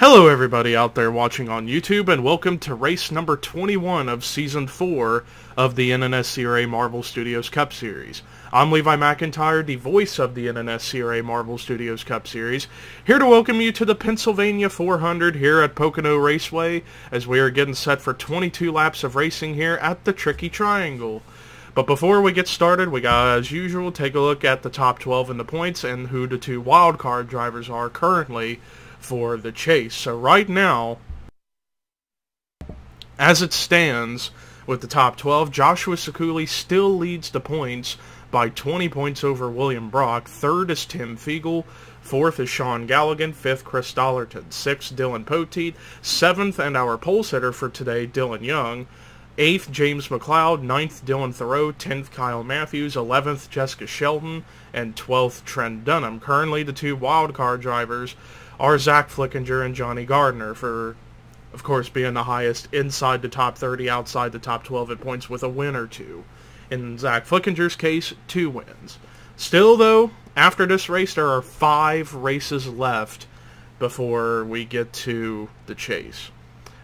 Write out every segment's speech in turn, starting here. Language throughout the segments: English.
Hello everybody out there watching on YouTube, and welcome to race number 21 of Season 4 of the NNSCRA Marvel Studios Cup Series. I'm Levi McIntyre, the voice of the NNSCRA Marvel Studios Cup Series, here to welcome you to the Pennsylvania 400 here at Pocono Raceway, as we are getting set for 22 laps of racing here at the Tricky Triangle. But before we get started, we gotta, as usual, take a look at the top 12 in the points and who the two wildcard drivers are currently for the chase. So right now, as it stands with the top 12, Joshua Sekuli still leads the points by 20 points over William Brock. Third is Tim Fiegel. Fourth is Sean Galligan. Fifth, Chris Dollerton. Sixth, Dylan Poteet. Seventh, and our pole sitter for today, Dylan Young. 8th, James McLeod. 9th, Dylan Thoreau. 10th, Kyle Matthews. 11th, Jessica Shelton. And 12th, Trent Dunham. Currently, the two wildcard drivers are Zach Flickinger and Johnny Gardner, for, of course, being the highest inside the top 30, outside the top 12 in points with a win or two. In Zach Flickinger's case, 2 wins. Still, though, after this race, there are 5 races left before we get to the chase.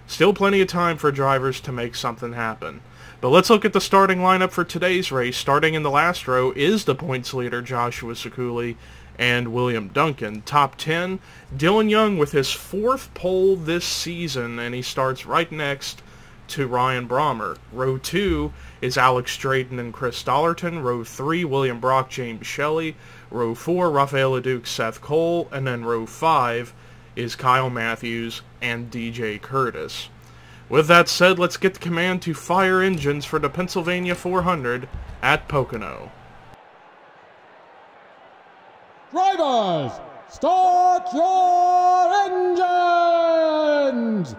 Still plenty of time for drivers to make something happen. But let's look at the starting lineup for today's race. Starting in the last row is the points leader, Joshua Sekuli, and William Duncan. Top 10, Dylan Young with his 4th pole this season, and he starts right next to Ryan Brommer. Row 2 is Alex Drayton and Chris Dollerton. Row 3, William Brock, James Shelley. Row 4, Rafael Leduc, Seth Cole. And then row 5 is Kyle Matthews and DJ Curtis. With that said, let's get the command to fire engines for the Pennsylvania 400 at Pocono. Drivers, start your engines!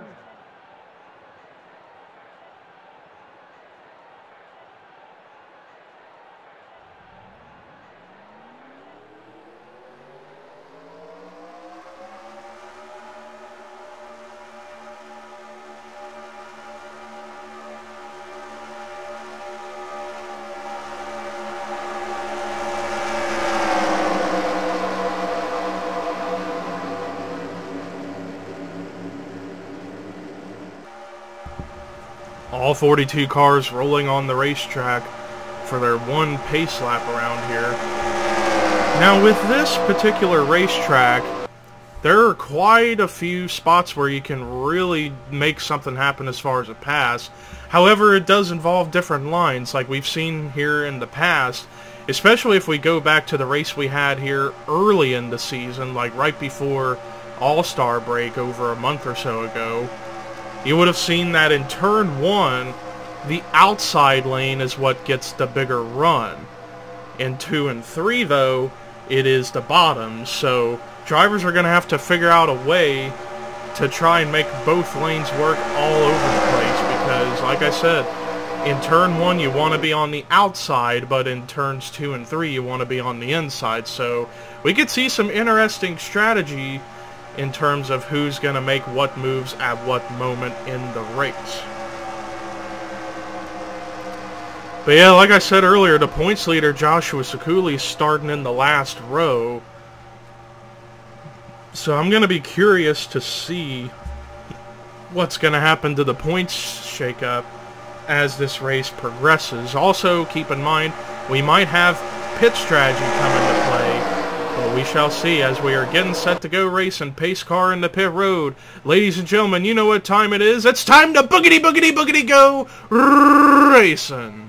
All 42 cars rolling on the racetrack for their one pace lap around here. Now with this particular racetrack, there are quite a few spots where you can really make something happen as far as a pass. However, it does involve different lines like we've seen here in the past, especially if we go back to the race we had here early in the season, like right before All-Star break over a month or so ago. You would have seen that in turn 1, the outside lane is what gets the bigger run. In 2 and 3, though, it is the bottom, so drivers are going to have to figure out a way to try and make both lanes work all over the place, because, like I said, in turn 1 you want to be on the outside, but in turns 2 and 3 you want to be on the inside, so we could see some interesting strategy in terms of who's going to make what moves at what moment in the race. But yeah, like I said earlier, the points leader, Joshua Sekuli, is starting in the last row. So I'm going to be curious to see what's going to happen to the points shakeup as this race progresses. Also, keep in mind, we might have pit strategy come into play. Well, we shall see as we are getting set to go racing. Pace car in the pit road. Ladies and gentlemen, you know what time it is. It's time to boogity, boogity, boogity go racing.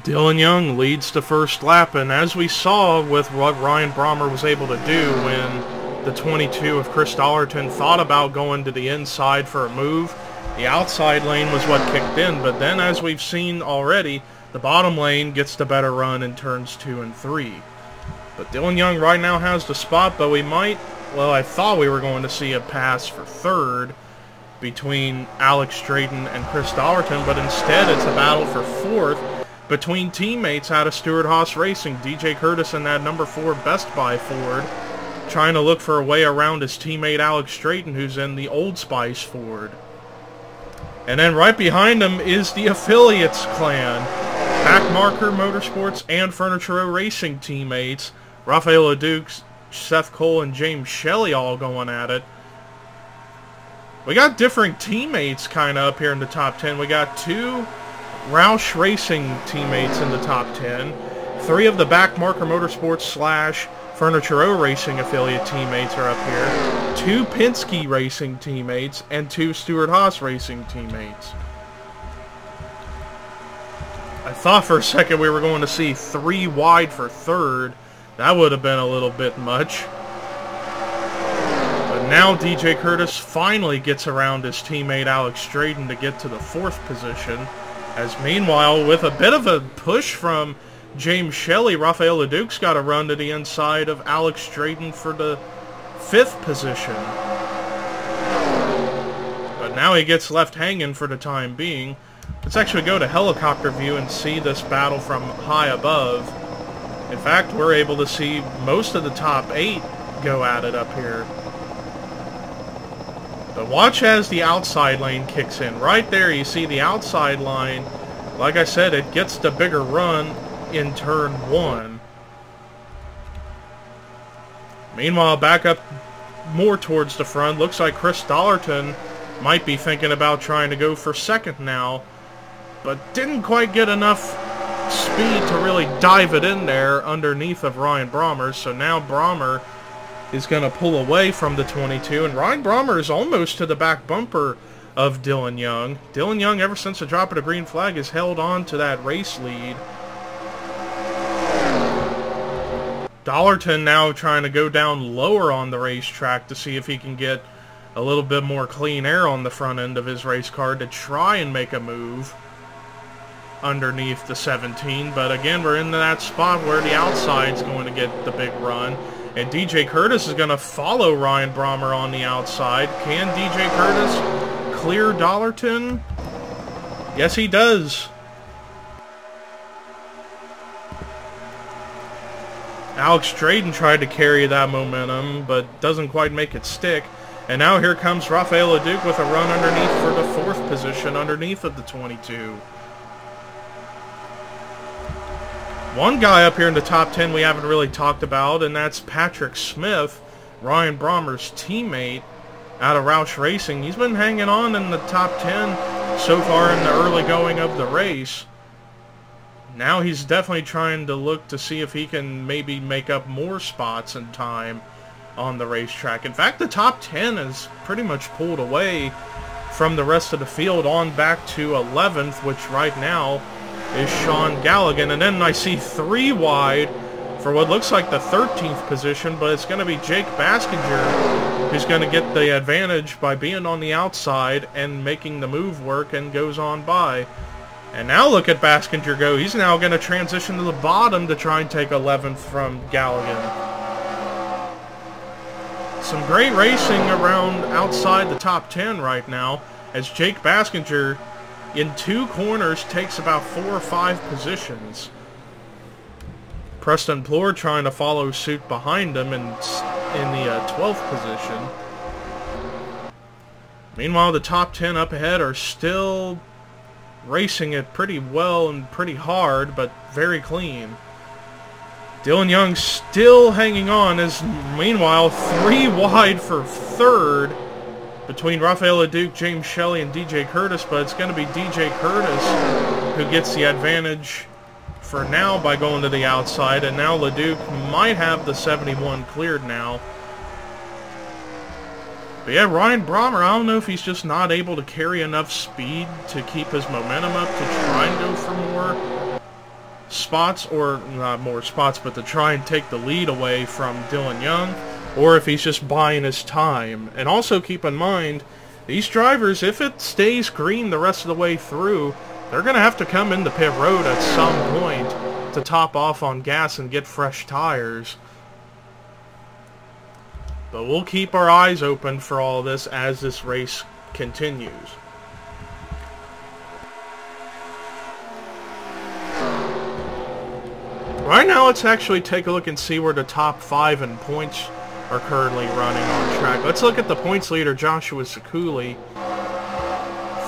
Dylan Young leads the first lap, and as we saw with what Ryan Brommer was able to do when the 22 of Chris Dollarton thought about going to the inside for a move, the outside lane was what kicked in, but then as we've seen already, the bottom lane gets the better run in turns 2 and 3. But Dylan Young right now has the spot, but we might, well, I thought we were going to see a pass for third between Alex Drayton and Chris Dollarton, but instead it's a battle for fourth between teammates out of Stewart-Haas Racing. DJ Curtis and that number 4 Best Buy Ford trying to look for a way around his teammate Alex Drayton, who's in the Old Spice Ford. And then right behind him is the Affiliates clan. Backmarker Motorsports and Furniture Row Racing teammates. Rafael LeDuc, Seth Cole, and James Shelley all going at it. We got different teammates kind of up here in the top 10. We got 2 Roush Racing teammates in the top 10. 3 of the Backmarker Motorsports / Furniture Row Racing affiliate teammates are up here. 2 Penske Racing teammates and 2 Stewart-Haas Racing teammates. I thought for a second we were going to see 3 wide for third. That would have been a little bit much. But now DJ Curtis finally gets around his teammate Alex Drayton to get to the 4th position. As meanwhile, with a bit of a push from James Shelley, Rafael LeDuc's got a run to the inside of Alex Drayton for the 5th position. But now he gets left hanging for the time being. Let's actually go to helicopter view and see this battle from high above. In fact, we're able to see most of the top 8 go at it up here. But watch as the outside lane kicks in. Right there, you see the outside line. Like I said, it gets the bigger run in turn 1. Meanwhile, back up more towards the front. Looks like Chris Dollarton might be thinking about trying to go for second now, but didn't quite get enough speed to really dive it in there underneath of Ryan Brommer. So now Brommer is going to pull away from the 22, and Ryan Brommer is almost to the back bumper of Dylan Young. Dylan Young, ever since the drop of the green flag, has held on to that race lead. Dollarton now trying to go down lower on the racetrack to see if he can get a little bit more clean air on the front end of his race car to try and make a move underneath the 17. But again, we're in that spot where the outside's going to get the big run. And DJ Curtis is going to follow Ryan Brommer on the outside. Can DJ Curtis clear Dollarton? Yes, he does. Alex Drayton tried to carry that momentum, but doesn't quite make it stick. And now here comes Rafael LeDuc with a run underneath for the 4th position, underneath of the 22. One guy up here in the top 10 we haven't really talked about, and that's Patrick Smith, Ryan Brommer's teammate out of Roush Racing. He's been hanging on in the top 10 so far in the early going of the race. Now he's definitely trying to look to see if he can maybe make up more spots in time on the racetrack. In fact, the top 10 is pretty much pulled away from the rest of the field on back to 11th, which right now is Sean Galligan. And then I see 3 wide for what looks like the 13th position, but it's going to be Jake Baskinger who's going to get the advantage by being on the outside and making the move work, and goes on by. And now look at Baskinger go. He's now going to transition to the bottom to try and take 11th from Galligan. Some great racing around outside the top 10 right now, as Jake Baskinger in 2 corners takes about 4 or 5 positions. Preston Plore trying to follow suit behind him in the 12th position. Meanwhile, the top 10 up ahead are still racing it pretty well and pretty hard, but very clean. Dylan Young still hanging on, as meanwhile 3 wide for 3rd between Rafael LeDuc, James Shelley, and DJ Curtis, but it's going to be DJ Curtis who gets the advantage for now by going to the outside, and now LeDuc might have the 71 cleared now. But yeah, Ryan Brommer, I don't know if he's just not able to carry enough speed to keep his momentum up to try and go for more. spots, or not more spots, but to try and take the lead away from Dylan Young, or if he's just buying his time. And also keep in mind, these drivers, if it stays green the rest of the way through, they're going to have to come into pit road at some point to top off on gas and get fresh tires. But we'll keep our eyes open for all this as this race continues. Right now, let's actually take a look and see where the top 5 in points are currently running on track. Let's look at the points leader, Joshua Sekuli,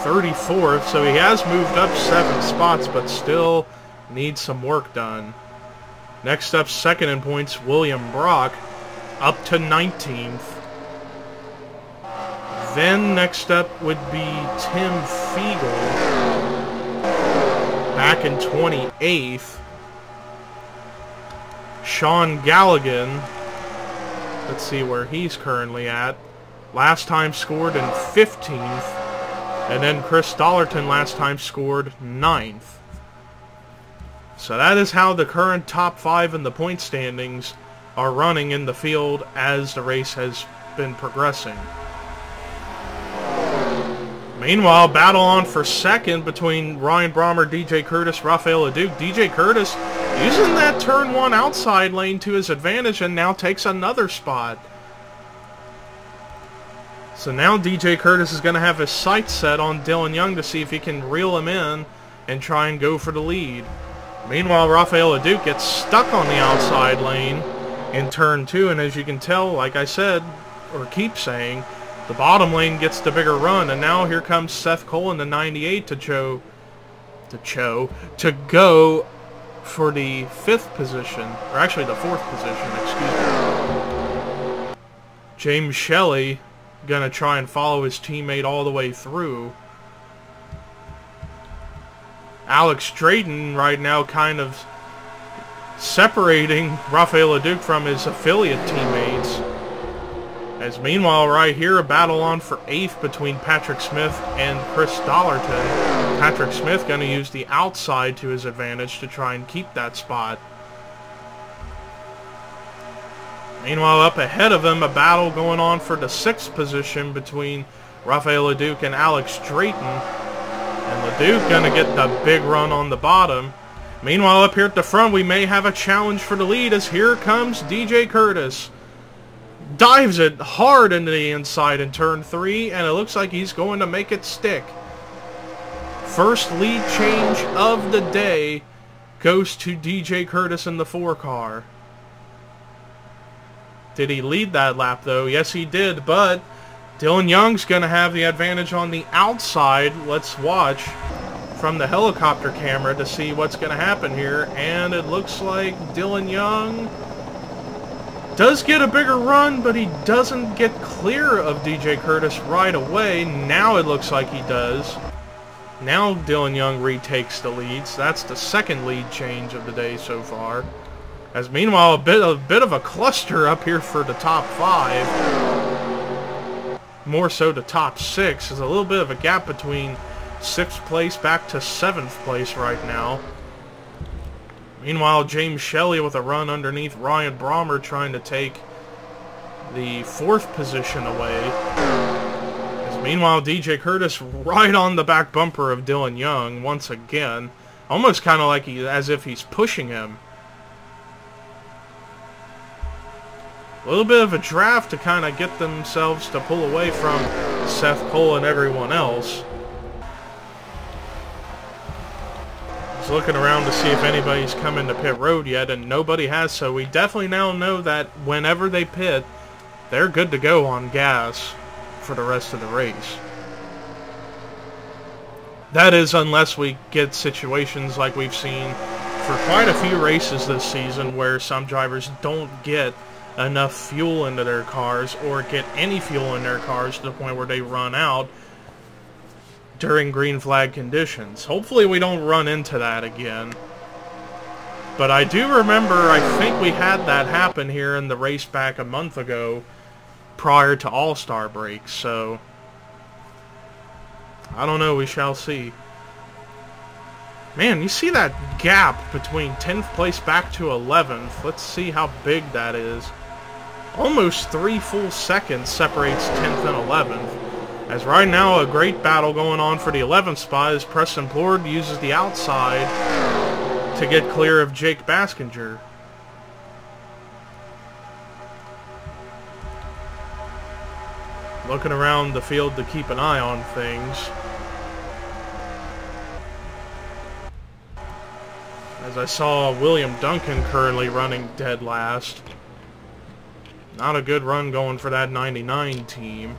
34th, so he has moved up 7 spots, but still needs some work done. Next up, second in points, William Brock, up to 19th. Then next up would be Tim Fiegel, back in 28th. Sean Galligan, let's see where he's currently at. Last time scored in 15th. And then Chris Dollarton last time scored 9th. So that is how the current top 5 in the point standings are running in the field as the race has been progressing. Meanwhile, battle on for second between Ryan Brommer, DJ Curtis, Rafael Leduc. DJ Curtis using that turn 1 outside lane to his advantage and now takes another spot. So now DJ Curtis is going to have his sights set on Dylan Young to see if he can reel him in and try and go for the lead. Meanwhile, Rafael Leduc gets stuck on the outside lane in turn 2, and as you can tell, like I said, or keep saying, the bottom lane gets the bigger run, and now here comes Seth Cole in the 98 to go for the 5th position, or actually the 4th position, excuse me. James Shelley gonna try and follow his teammate all the way through. Alex Drayton right now kind of separating Rafael Leduc from his affiliate teammates. As meanwhile, right here, a battle on for 8th between Patrick Smith and Chris Dollarton. Patrick Smith going to use the outside to his advantage to try and keep that spot. Meanwhile, up ahead of him, a battle going on for the 6th position between Rafael Leduc and Alex Drayton. And Leduc going to get the big run on the bottom. Meanwhile, up here at the front, we may have a challenge for the lead as here comes DJ Curtis. Dives it hard into the inside in turn 3, and it looks like he's going to make it stick. First lead change of the day goes to DJ Curtis in the 4 car. Did he lead that lap, though? Yes, he did, but Dylan Young's going to have the advantage on the outside. Let's watch from the helicopter camera to see what's going to happen here, and it looks like Dylan Young does get a bigger run, but he doesn't get clear of DJ Curtis right away. Now it looks like he does. Now Dylan Young retakes the lead, so that's the 2nd lead change of the day so far. As meanwhile, a bit of a cluster up here for the top 5. More so the top 6. There's a little bit of a gap between 6th place back to 7th place right now. Meanwhile, James Shelley with a run underneath Ryan Brommer trying to take the 4th position away. As meanwhile, DJ Curtis right on the back bumper of Dylan Young once again. Almost kind of like as if he's pushing him. A little bit of a draft to kind of get themselves to pull away from Seth Cole and everyone else. Looking around to see if anybody's come into pit road yet, and nobody has, so we definitely now know that whenever they pit, they're good to go on gas for the rest of the race. That is, unless we get situations like we've seen for quite a few races this season where some drivers don't get enough fuel into their cars or get any fuel in their cars to the point where they run out during green flag conditions. Hopefully we don't run into that again. But I do remember, I think we had that happen here in the race back a month ago prior to All-Star break, so I don't know, we shall see. Man, you see that gap between 10th place back to 11th. Let's see how big that is. Almost 3 full seconds separates 10th and 11th. As right now, a great battle going on for the 11th spot as Preston Plord uses the outside to get clear of Jake Baskinger. Looking around the field to keep an eye on things. As I saw William Duncan currently running dead last. Not a good run going for that 99 team.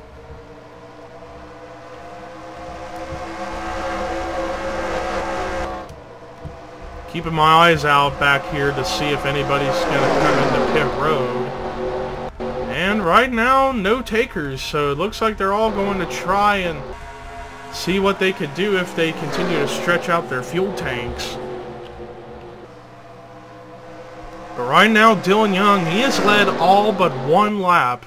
Keeping my eyes out back here to see if anybody's going to come into pit road. And right now, no takers, so it looks like they're all going to try and see what they could do if they continue to stretch out their fuel tanks. But right now, Dylan Young, he has led all but 1 lap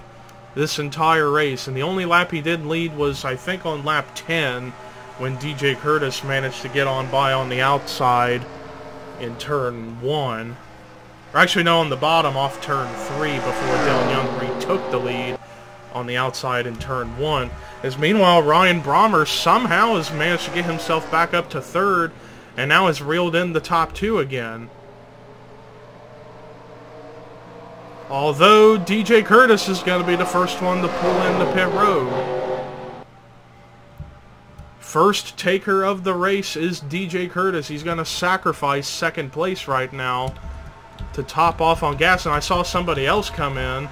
this entire race. And the only lap he didn't lead was, I think, on lap 10, when DJ Curtis managed to get on by on the outside in turn 1. Or actually, no, on the bottom off turn 3 before Dylan Young retook the lead on the outside in turn 1. As meanwhile, Ryan Brommer somehow has managed to get himself back up to 3rd and now has reeled in the top 2 again. Although DJ Curtis is going to be the first one to pull into pit road. First taker of the race is DJ Curtis. He's going to sacrifice 2nd place right now to top off on gas. And I saw somebody else come in.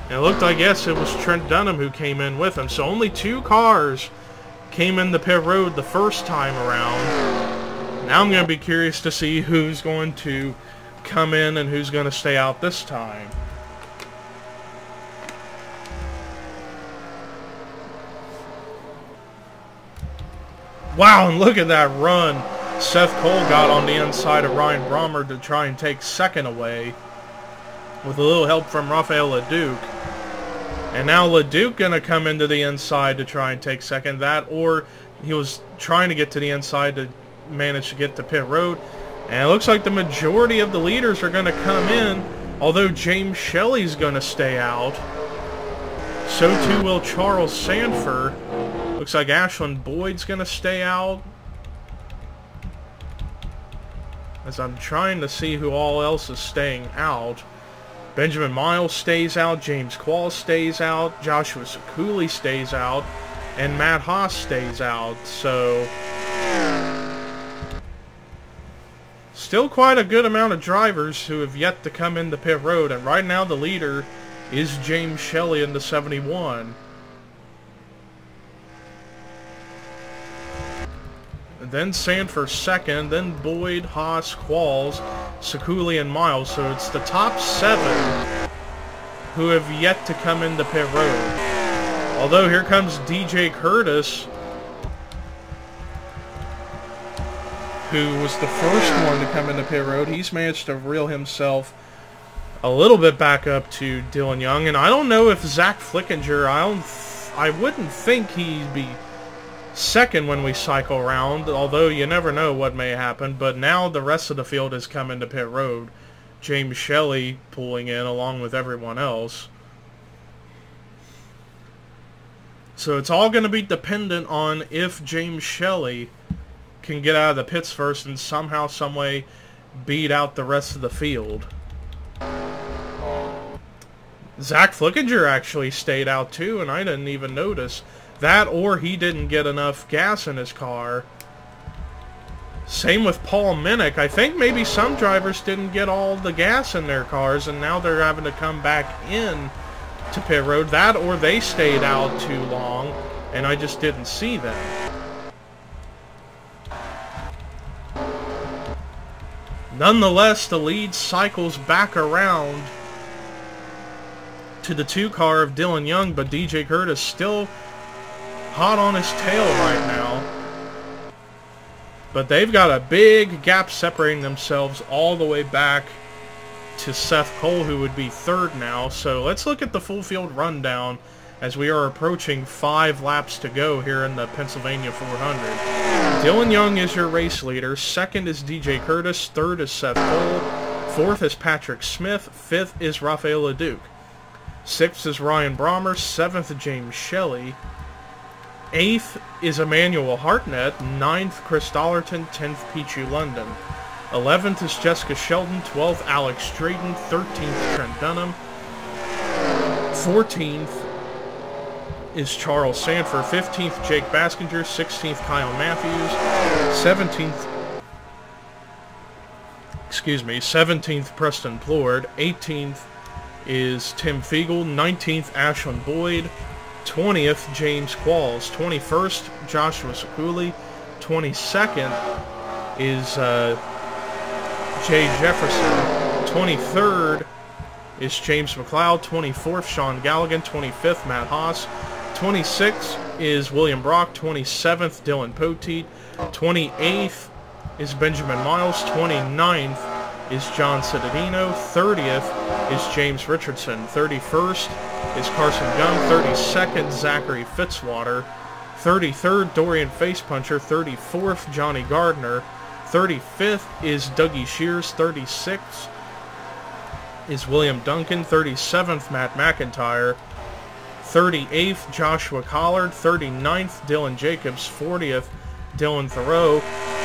And it looked like, yes, it was Trent Dunham who came in with him. So only 2 cars came in the pit road the first time around. Now I'm going to be curious to see who's going to come in and who's going to stay out this time. Wow, and look at that run Seth Cole got on the inside of Ryan Brommer to try and take 2nd away with a little help from Rafael LeDuc. And now LeDuc going to come into the inside to try and take 2nd. That, or he was trying to get to the inside to manage to get to pit road. And it looks like the majority of the leaders are going to come in, although James Shelley's going to stay out. So too will Charles Sanford. Looks like Ashland Boyd's going to stay out. As I'm trying to see who all else is staying out. Benjamin Miles stays out, James Quall stays out, Joshua Sekuli stays out, and Matt Haas stays out. So still quite a good amount of drivers who have yet to come into pit road, and right now the leader is James Shelley in the 71. And then Sanford 2nd, then Boyd, Haas, Qualls, Sekuli, and Miles. So it's the top 7 who have yet to come into pit road. Although here comes DJ Curtis, who was the first one to come into pit road. He's managed to reel himself a little bit back up to Dylan Young. And I don't know if Zach Flickinger, I wouldn't think he'd be 2nd when we cycle around, although you never know what may happen. But now the rest of the field has come into pit road. James Shelley pulling in along with everyone else. So it's all going to be dependent on if James Shelley can get out of the pits first and somehow, someway beat out the rest of the field. Zach Flickinger actually stayed out too, and I didn't even notice. That, or he didn't get enough gas in his car. Same with Paul Minnick. I think maybe some drivers didn't get all the gas in their cars, and now they're having to come back in to pit road. That, or they stayed out too long, and I just didn't see them. Nonetheless, the lead cycles back around to the 2 car of Dylan Young, but DJ Curtis still hot on his tail right now. But they've got a big gap separating themselves all the way back to Seth Cole, who would be 3rd now. So let's look at the full field rundown as we are approaching 5 laps to go here in the Pennsylvania 400. Dylan Young is your race leader. Second is DJ Curtis. Third is Seth Cole. Fourth is Patrick Smith. Fifth is Rafael LeDuc. Sixth is Ryan Brommer. Seventh, James Shelley. Eighth is Emmanuel Hartnett. Ninth, Chris Dollerton. 10th, Pichu London. 11th is Jessica Sheldon. 12th, Alex Drayton. 13th, Trent Dunham. 14th is Charles Sanford. 15th, Jake Baskinger. 16th, Kyle Matthews. 17th, Preston Plord. 18th is Tim Fiegel. 19th, Ashlyn Boyd. 20th, James Qualls. 21st, Joshua Sekuli. 22nd is Jay Jefferson. 23rd is James McLeod. 24th, Sean Galligan. 25th, Matt Haas. 26th is William Brock. 27th, Dylan Poteet. 28th is Benjamin Miles. 29th is John Cittadino. 30th is James Richardson. 31st is Carson Young. 32nd, Zachary Fitzwater. 33rd, Dorian Facepuncher. 34th, Johnny Gardner. 35th is Dougie Shears. 36th is William Duncan. 37th, Matt McIntyre. 38th, Joshua Collard. 39th, Dylan Jacobs. 40th, Dylan Thoreau.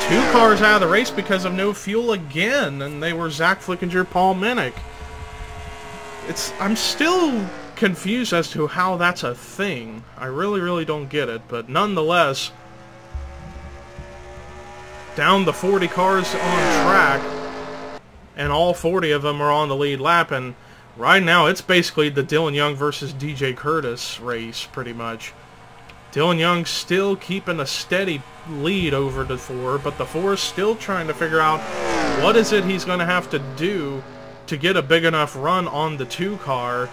2 cars out of the race because of no fuel again, and they were Zach Flickinger, Paul Minnick. I'm still confused as to how that's a thing. I really don't get it, but nonetheless, down the 40 cars on track, and all 40 of them are on the lead lap, and right now it's basically the Dylan Young versus DJ Curtis race, pretty much. Dylan Young still keeping a steady lead over the 4, but the 4 is still trying to figure out what is it he's going to have to do to get a big enough run on the 2 car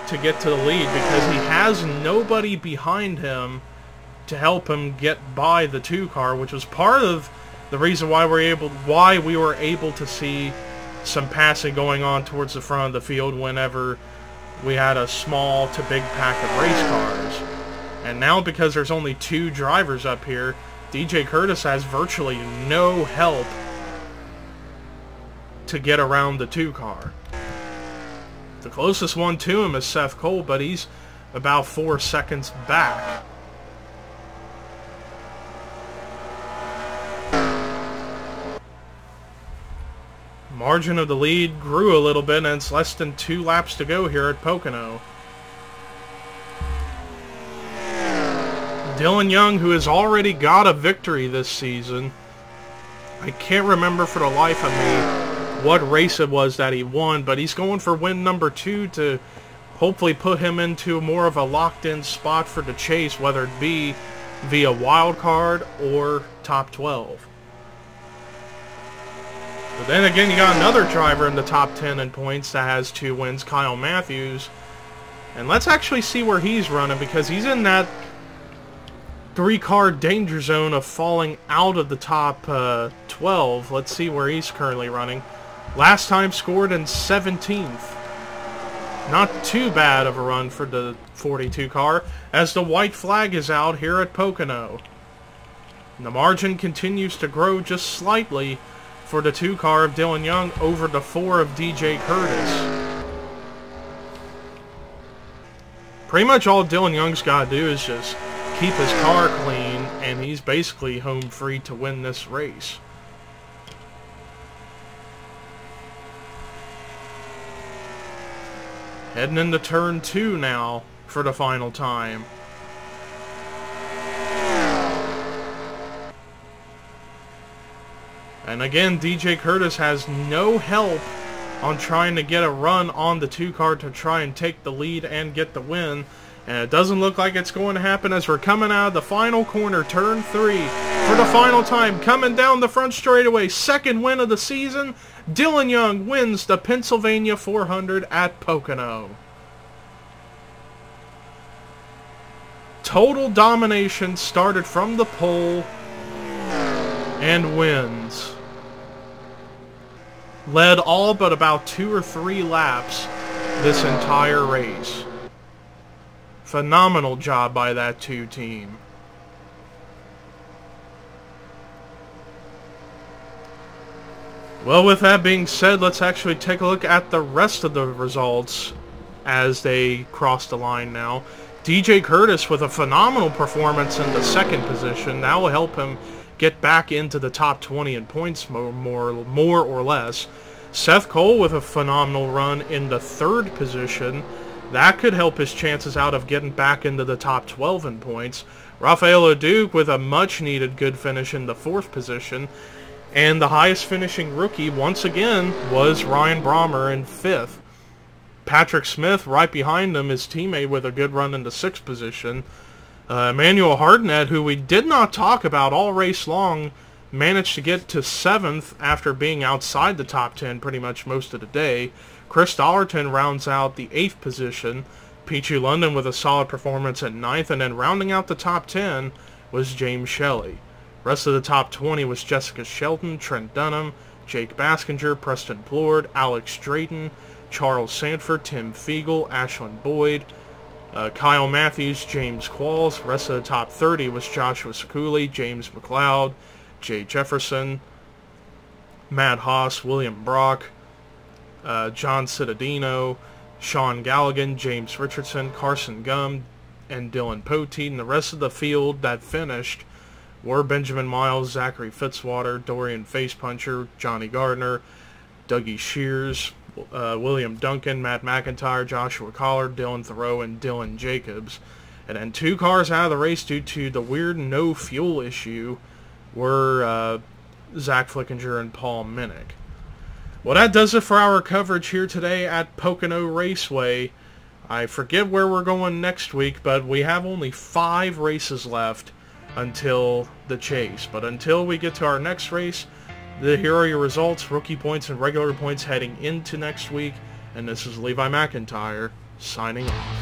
to get to the lead, because he has nobody behind him to help him get by the 2 car, which was part of the reason why we were able to see some passing going on towards the front of the field whenever we had a small to big pack of race cars. And now, because there's only 2 drivers up here, DJ Curtis has virtually no help to get around the 2 car. The closest one to him is Seth Cole, but he's about 4 seconds back. Margin of the lead grew a little bit, and it's less than 2 laps to go here at Pocono. Dylan Young, who has already got a victory this season. I can't remember for the life of me what race it was that he won, but he's going for win number 2 to hopefully put him into more of a locked-in spot for the chase, whether it be via wild card or top 12. But then again, you got another driver in the top 10 in points that has 2 wins, Kyle Matthews. And let's actually see where he's running, because he's in that 3-car danger zone of falling out of the top 12. Let's see where he's currently running. Last time scored in 17th. Not too bad of a run for the 42 car, as the white flag is out here at Pocono. And the margin continues to grow just slightly for the 2 car of Dylan Young over the 4 of DJ Curtis. Pretty much all Dylan Young's got to do is just keep his car clean, and he's basically home free to win this race. Heading into turn 2 now for the final time. And again, DJ Curtis has no help on trying to get a run on the 2 car to try and take the lead and get the win. And it doesn't look like it's going to happen, as we're coming out of the final corner, turn 3. For the final time, coming down the front straightaway, 2nd win of the season, Dylan Young wins the Pennsylvania 400 at Pocono. Total domination, started from the pole and wins. Led all but about 2 or 3 laps this entire race. Phenomenal job by that 2 team. Well, with that being said, let's actually take a look at the rest of the results as they cross the line now. DJ Curtis with a phenomenal performance in the 2nd position. That will help him get back into the top 20 in points more or less. Seth Cole with a phenomenal run in the 3rd position. That could help his chances out of getting back into the top 12 in points. Rafael Leduc with a much-needed good finish in the 4th position. And the highest finishing rookie, once again, was Ryan Brommer in 5th. Patrick Smith, right behind him, his teammate with a good run in the 6th position. Emmanuel Hardinet, who we did not talk about all race long, managed to get to 7th after being outside the top 10 pretty much most of the day. Chris Dollerton rounds out the 8th position. Peachy London with a solid performance at 9th. And then rounding out the top 10 was James Shelley. Rest of the top 20 was Jessica Shelton, Trent Dunham, Jake Baskinger, Preston Plord, Alex Drayton, Charles Sanford, Tim Fiegel, Ashlyn Boyd, Kyle Matthews, James Qualls. Rest of the top 30 was Joshua Sekuli, James McLeod, Jay Jefferson, Matt Haas, William Brock, John Cittadino, Sean Galligan, James Richardson, Carson Gum, and Dylan Poteet. And the rest of the field that finished were Benjamin Miles, Zachary Fitzwater, Dorian Facepuncher, Johnny Gardner, Dougie Shears, William Duncan, Matt McIntyre, Joshua Collard, Dylan Thoreau, and Dylan Jacobs. And then 2 cars out of the race due to the weird no fuel issue were Zach Flickinger and Paul Minnick. Well, that does it for our coverage here today at Pocono Raceway. I forget where we're going next week, but we have only 5 races left until the chase. But until we get to our next race, here are your results, rookie points and regular points heading into next week. And this is Levi McIntyre signing off.